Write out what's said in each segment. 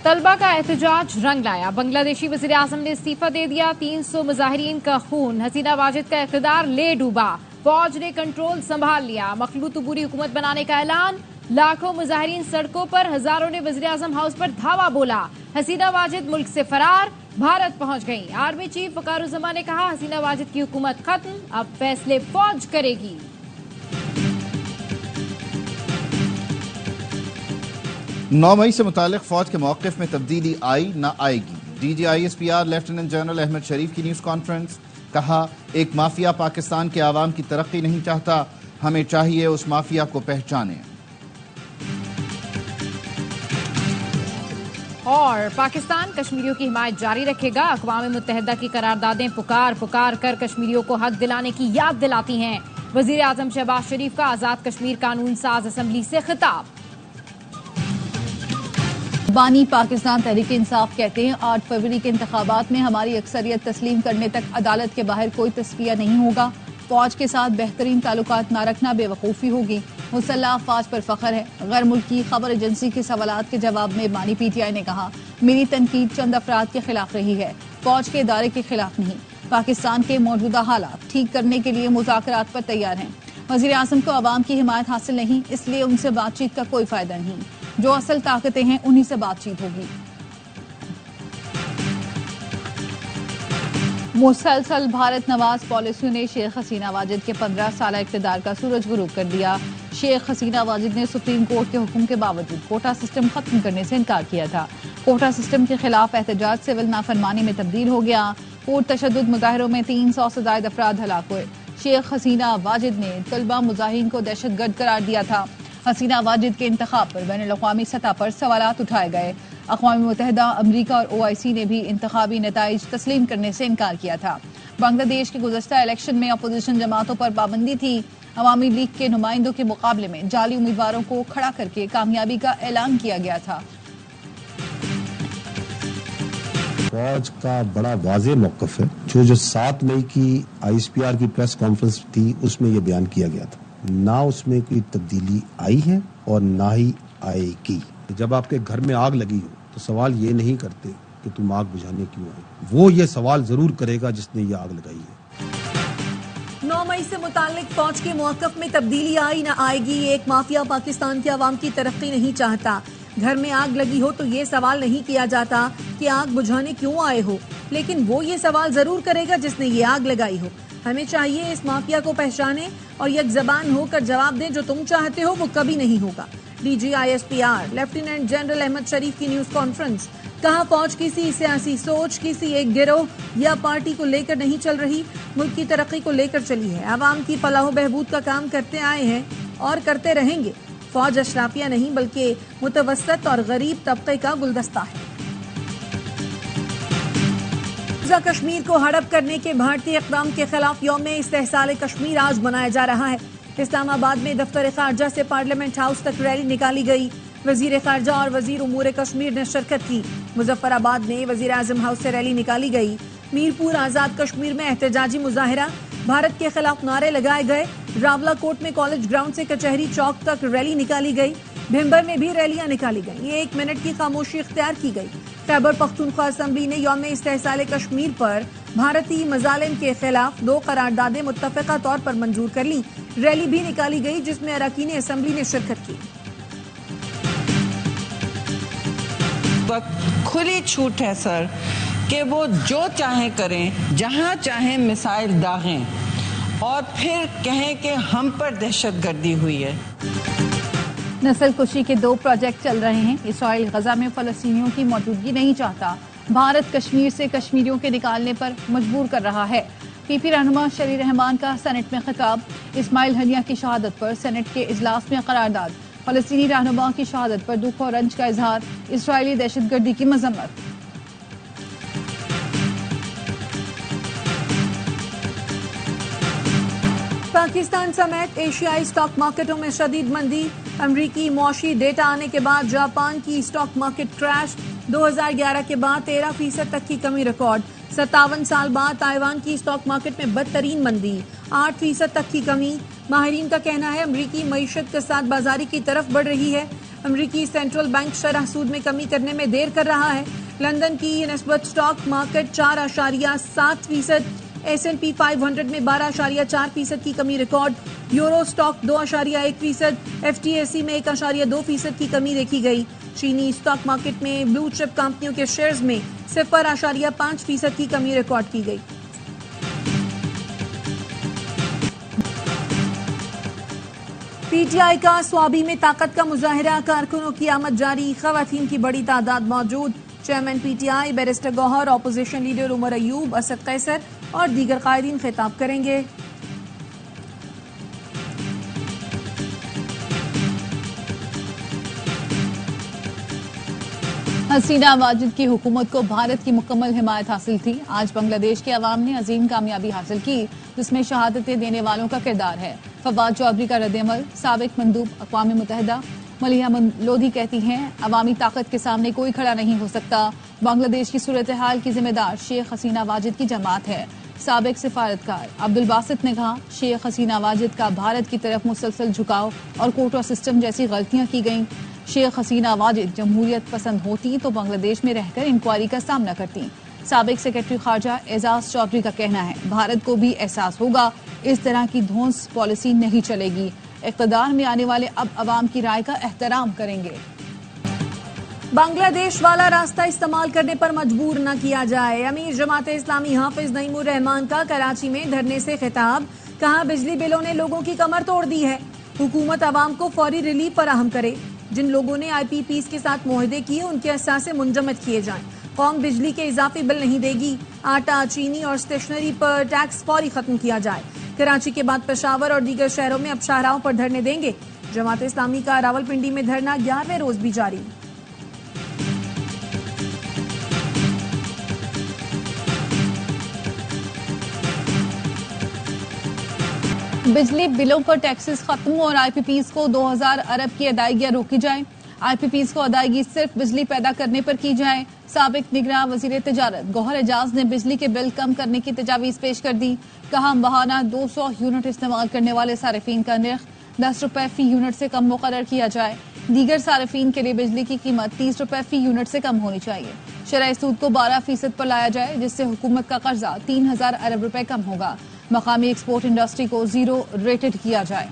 طلبہ کا احتجاج رنگ لایا، بنگلہ دیشی وزیر اعظم نے استعفی دے دیا، 300 مظاہرین کا خون، حسینہ واجد کا اقتدار لے ڈوبا، فوج نے کنٹرول سنبھال لیا، مخلوط عبوری حکومت بنانے کا اعلان، لاکھوں مظاہرین سڑکوں پر، ہزاروں نے وزیر اعظم ہاؤس پر دھاوا بولا، حسینہ واجد ملک سے فرار، بھارت پہنچ گئیں، آرمی چیف وقار الزماں نے کہا حسینہ واجد کی حکومت ختم، اب فیصلے فوج کرے گی۔ 9 مئی سے متعلق فوج کے موقف میں تبدیلی آئی نہ آئے گی، D G I S P R lieutenant general Ahmed Sharif کی نیوز کانفرنس، کہا ایک مافیا پاکستان کے عوام کی ترقی نہیں چاہتا، ہمیں چاہیے اس مافیا کو پہچانیں۔ اور پاکستان کشمیریوں کی حمایت جاری رکھے گا، اقوام متحدہ کی قراردادیں پکار کر کشمیریوں کو حق دلانے کی یاد دلاتی ہیں، وزیر اعظم شہباز شریف کا آزاد کشمیر قانون ساز اسمبلی سے خطاب۔ بانی پاکستان تحریک انصاف کہتے ہیں 8 فروری کے انتخابات میں ہماری اکثریت تسلیم کرنے تک عدالت کے باہر کوئی تصفیہ نہیں ہوگا، فوج کے ساتھ بہترین تعلقات نہ رکھنا بے وقوفی ہوگی، مسلح افواج پر فخر ہے۔ غیر ملکی خبر ایجنسی کے سوالات کے جواب میں بانی پی ٹی آئی نے کہا میری تنقید چند افراد کے خلاف رہی ہے، فوج کے ادارے کے خلاف نہیں، پاکستان کے موجودہ حالات ٹھیک کرنے کے لیے مذاکرات پر تیار ہیں، وزیر اعظم کو عوام کی حمایت حاصل نہیں، اس لیے ان سے بات چیت کا کوئی فائدہ نہیں، جو اصل طاقتیں ہیں انہی سے بات چیت ہوگی۔ مسلسل بھارت نواز پالیسیوں نے شیخ حسینہ واجد کے 15 سالہ اقتدار کا سورج غروب کر دیا، شیخ حسینہ واجد نے سپریم کورٹ کے حکم کے باوجود کوٹا سسٹم ختم کرنے سے انکار کیا تھا، کوٹا سسٹم کے خلاف احتجاج سول نافرمانی میں تبدیل ہو گیا، پرتشدد مظاہروں میں 300 سے زائد افراد ہلاک ہوئے، شیخ حسینہ واجد نے طلبہ مظاہرین کو دہشت گرد قرار دیا تھا، حسینہ واجد کے انتخاب پر بین الاقوامی سطح پر سوالات اٹھائے گئے، اقوام متحدہ، امریکہ اور OIC نے بھی انتخابی نتائج تسلیم کرنے سے انکار کیا تھا، بنگلہ دیش کے گزشتہ الیکشن میں اپوزیشن جماعتوں پر پابندی تھی، عوامی لیگ کے نمائندوں کے مقابلے میں جعلی امیدواروں کو کھڑا کر کے کامیابی کا اعلان کیا گیا تھا۔ فوج کا بڑا واضح موقف ہے، جو 7 مئی کی ISPR کی پریس کانفرنس تھی اس میں یہ بیان کیا گیا تھا، نہ اس میں کوئی تبدیلی آئی ہے اور نہ ہی آئے گی۔ جب آپ کے گھر میں آگ لگی ہو تو سوال یہ نہیں کرتے کہ تم آگ بجھانے کیوں آئے، وہ یہ سوال ضرور کرے گا جس نے یہ آگ لگائی ہے۔ 9 مئی سے متعلق فوج کے موقف میں تبدیلی آئی نہ آئے گی، ایک مافیا پاکستان کے عوام کی ترقی نہیں چاہتا، گھر میں آگ لگی ہو تو یہ سوال نہیں کیا جاتا کہ آگ بجھانے کیوں آئے ہو، لیکن وہ یہ سوال ضرور کرے گا جس نے یہ آگ لگائی ہو، ہمیں چاہیے اس مافیا کو پہچانے اور یک زبان ہو کر جواب دیں، جو تم چاہتے ہو وہ کبھی نہیں ہوگا۔ DGISPR lieutenant general Ahmed Sharif کی نیوز کانفرنس، کہا فوج کسی سیاسی سوچ، کسی ایک گروہ یا پارٹی کو لے کر نہیں چل رہی، ملک کی ترقی کو لے کر چلی ہے، عوام کی فلاح و بہبود کا کام کرتے آئے ہیں اور کرتے رہیں گے، فوج اشرافیہ نہیں بلکہ متوسط اور غریب طبقے کا گلدستہ ہے۔ کشمیر کو ہڑپ کرنے کے بھارتی اقدام کے خلاف یوم استحصال کشمیر آج منایا جا رہا ہے، اسلام آباد میں دفتر خارجہ سے پارلیمنٹ ہاؤس تک ریلی نکالی گئی، وزیر خارجہ اور وزیر امور کشمیر نے شرکت کی، مظفر آباد میں وزیر اعظم ہاؤس سے ریلی نکالی گئی، میرپور آزاد کشمیر میں احتجاجی مظاہرہ، بھارت کے خلاف نعرے لگائے گئے، راولہ کوٹ میں کالج گراؤنڈ سے کچہری چوک تک ریلی نکالی گئی، بھمبر میں بھی ریلیاں نکالی گئیں، 1 منٹ کی خاموشی اختیار کی گئی، خیبر پختونخوا اسمبلی نے یوم استحصال کشمیر پر بھارتی مظالم کے خلاف 2 قراردادیں متفقہ طور پر منظور کر لیں، ریلی بھی نکالی گئی جس میں اراکین اسمبلی نے شرکت کی۔ کھلی چھوٹ ہے سر کہ وہ جو چاہیں کریں، جہاں چاہیں میسائل داغیں اور پھر کہیں کہ ہم پر دہشت گردی ہوئی ہے۔ نسل کشی کے 2 پروجیکٹ چل رہے ہیں، اسرائیل غزہ میں فلسطینیوں کی موجودگی نہیں چاہتا، بھارت کشمیر سے کشمیریوں کے نکالنے پر مجبور کر رہا ہے، PP رہنما شری رحمان کا سینٹ میں خطاب، اسماعیل ہنیہ کی شہادت پر سینٹ کے اجلاس میں قرارداد، فلسطینی رہنما کی شہادت پر دکھ اور رنج کا اظہار، اسرائیلی دہشت گردی کی مذمت۔ پاکستان سمیت ایشیائی اسٹاک مارکیٹوں میں شدید مندی، امریکی معاشی ڈیٹا آنے کے بعد جاپان کی اسٹاک مارکیٹ کریش، 2011 کے بعد 13% تک کی کمی ریکارڈ، 57 سال بعد تائیوان کی اسٹاک مارکیٹ میں بدترین مندی، 8% تک کی کمی، ماہرین کا کہنا ہے امریکی معیشت کے ساتھ بازاری کی طرف بڑھ رہی ہے، امریکی سینٹرل بینک شرح سود میں کمی کرنے میں دیر کر رہا ہے. لندن کی نسبت اسٹاک مارکیٹ 4.7%، S&P 500 میں 12.4% کی کمی ریکارڈ. یورو اسٹاک 2.1%، FTSE میں 1.2% کی کمی دیکھی گئی. چینی اسٹاک مارکیٹ میں بلو چپ کمپنیوں کے شیئرز میں 0.5% کی کمی ریکارڈ کی گئی. پی ٹی آئی کا سوابی میں طاقت کا مظاہرہ، کارکنوں کی آمد جاری، خواتین کی بڑی تعداد موجود. Chairman P T I barrister Gohar, opposition leader Omar Ayub, Asad Qaiser اور دیگر قائدین خطاب کریں گے. حسینہ واجد کی حکومت کو بھارت کی مکمل حمایت حاصل تھی. آج بنگلہ دیش کے عوام نے عظیم کامیابی حاصل کی جس میں شہادتیں دینے والوں کا کردار ہے. فواد چودھری کا رد عمل. سابق مندوب اقوام متحدہ ملیحہ لودھی کہتی ہیں عوامی طاقت کے سامنے کوئی کھڑا نہیں ہو سکتا. بنگلہ دیش کی صورتحال کی ذمہ دار شیخ حسینہ واجد کی جماعت ہے. سابق سفارتکار عبدالباسط نے کہا شیخ حسینہ واجد کا بھارت کی طرف مسلسل جھکاؤ اور کوٹا سسٹم جیسی غلطیاں کی گئیں. شیخ حسینہ واجد جمہوریت پسند ہوتی تو بنگلہ دیش میں رہ کر انکوائری کا سامنا کرتی. سابق سیکرٹری خارجہ اعزاز چودھری کا کہنا ہے بھارت کو بھی احساس ہوگا اس طرح کی دھونس پالیسی نہیں چلے گی. اقتدار میں آنے والے اب عوام کی رائے کا احترام کریں گے. بنگلہ دیش والا راستہ استعمال کرنے پر مجبور نہ کیا جائے. امیر جماعت اسلامی حافظ نعیم الرحمان کا کراچی میں دھرنے سے خطاب. کہا بجلی بلوں نے لوگوں کی کمر توڑ دی ہے. حکومت عوام کو فوری ریلیف فراہم کرے. جن لوگوں نے آئی پی پیز کے ساتھ معاہدے کیے ان کے اثاثے منجمد کیے جائیں. قوم بجلی کے اضافی بل نہیں دے گی. آٹا، چینی اور اسٹیشنری پر ٹیکس فوری ختم کیا جائے. کراچی کے بعد پشاور اور دیگر شہروں میں اب شاہراہوں پر دھرنے دیں گے. جماعت اسلامی کا راولپنڈی میں دھرنا 11ویں روز بھی جاری. بجلی بلوں پر ٹیکسز ختم اور آئی پی پیز کو 2000 ارب کی ادائیگیاں روکی جائیں. آئی پی پیز کو ادائیگی صرف بجلی پیدا کرنے پر کی جائے. سابق نگراں وزیر تجارت گوہر اعجاز نے بجلی کے بل کم کرنے کی تجاویز پیش کر دی. کہا ماہانہ 200 یونٹ استعمال کرنے والے صارفین کا نرخ 10 روپے فی یونٹ سے کم مقرر کیا جائے. دیگر صارفین کے لیے بجلی کی قیمت 30 روپے فی یونٹ سے کم ہونی چاہیے. شرح سود کو 12% پر لایا جائے جس سے حکومت کا قرضہ 3000 ارب روپے کم ہوگا. مقامی ایکسپورٹ انڈسٹری کو زیرو ریٹڈ کیا جائے.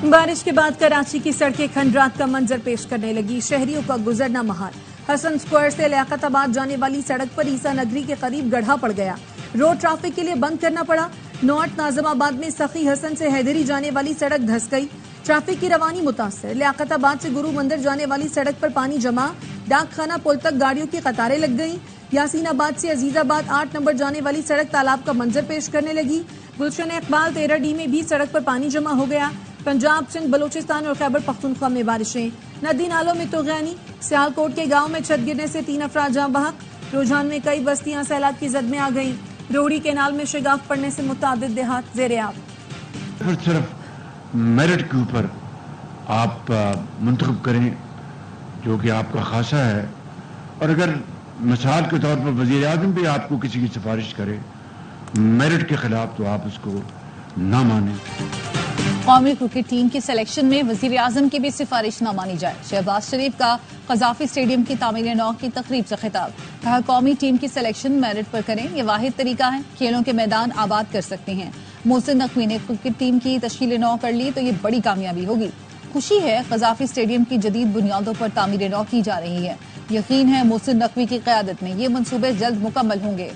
بارش کے بعد کراچی کی سڑکیں کھنڈرات کا منظر پیش کرنے لگی. شہریوں کا گزرنا محال. حسن اسکوائر سے لیاقت آباد جانے والی سڑک پر عیسیٰ نگری کے قریب گڑھا پڑ گیا. روڈ ٹریفک کے لیے بند کرنا پڑا. نارتھ ناظم آباد میں سخی حسن سے حیدری جانے والی سڑک دھس گئی. ٹریفک کی روانی متاثر. لیاقت آباد سے گرو مندر جانے والی سڑک پر پانی جمع. ڈاک خانہ پل تک گاڑیوں کی قطاریں لگ گئیں. یاسین آباد سے عزیز آباد 8 نمبر جانے والی سڑک تالاب کا منظر پیش کرنے لگی. گلشن اقبال 13 ڈی میں بھی سڑک پر پانی جمع ہو گیا. پنجاب، سندھ، بلوچستان اور خیبر پختونخوا میں بارشیں. ندی نالوں میں طغیانی. سیالکوٹ کے گاؤں میں چھت گرنے سے 3 افراد جاں بحق. رجحان میں کئی بستیاں سیلاب کی زد میں آ گئیں. روڑی کینال میں شگاف پڑنے سے متعدد دیہات زیر آب. صرف میرٹ کے اوپر آپ منتخب کریں جو کہ آپ کا خاصہ ہے، اور اگر مثال کے طور پر وزیر اعظم بھی آپ کو کسی کی سفارش کرے میرٹ کے خلاف تو آپ اس کو نہ مانیں. قومی کرکٹ ٹیم کی سلیکشن میں وزیر اعظم کی بھی سفارش نہ مانی جائے. شہباز شریف کا قذافی اسٹیڈیم کی تعمیر نو کی تقریب سے خطاب. کہا قومی ٹیم کی سلیکشن میرٹ پر کریں، یہ واحد طریقہ ہے. کھیلوں کے میدان آباد کر سکتے ہیں. محسن نقوی نے کرکٹ ٹیم کی تشکیل نو کر لی تو یہ بڑی کامیابی ہوگی. خوشی ہے قذافی اسٹیڈیم کی جدید بنیادوں پر تعمیر نو کی جا رہی ہے. یقین ہے محسن نقوی کی قیادت میں یہ منصوبے جلد مکمل ہوں گے.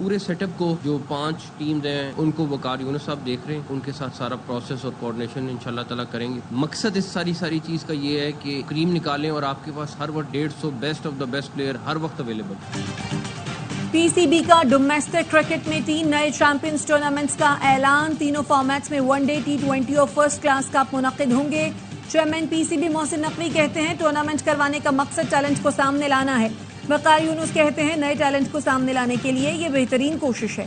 پورے سیٹ اپ کو جو 5 ٹیمز ہیں ان کو وقار یونس صاحب دیکھ رہے ہیں. ان کے ساتھ سارا پروسیس اور کوارڈینیشن انشاءاللہ تعالیٰ کریں گے. مقصد اس ساری چیز کا یہ ہے کہ کریم نکالیں اور آپ کے پاس ہر وقت 150 best of the best player ہر وقت اویلیبل. پی سی بی کا ڈومیسٹک کرکٹ میں 3 نئے چیمپئنز ٹورنامنٹس کا اعلان. تینوں فارمیٹس میں ون ڈے T20 اور فرسٹ کلاس کپ منعقد ہوں گے. Chairman P C be Mohsin Naqvi کہتے ہیں ٹورنامنٹ کروانے کا مقصد ٹیلنٹ کو سامنے لانا ہے. وقار یونس کہتے ہیں نئے ٹیلنٹ کو سامنے لانے کے لیے یہ بہترین کوشش ہے.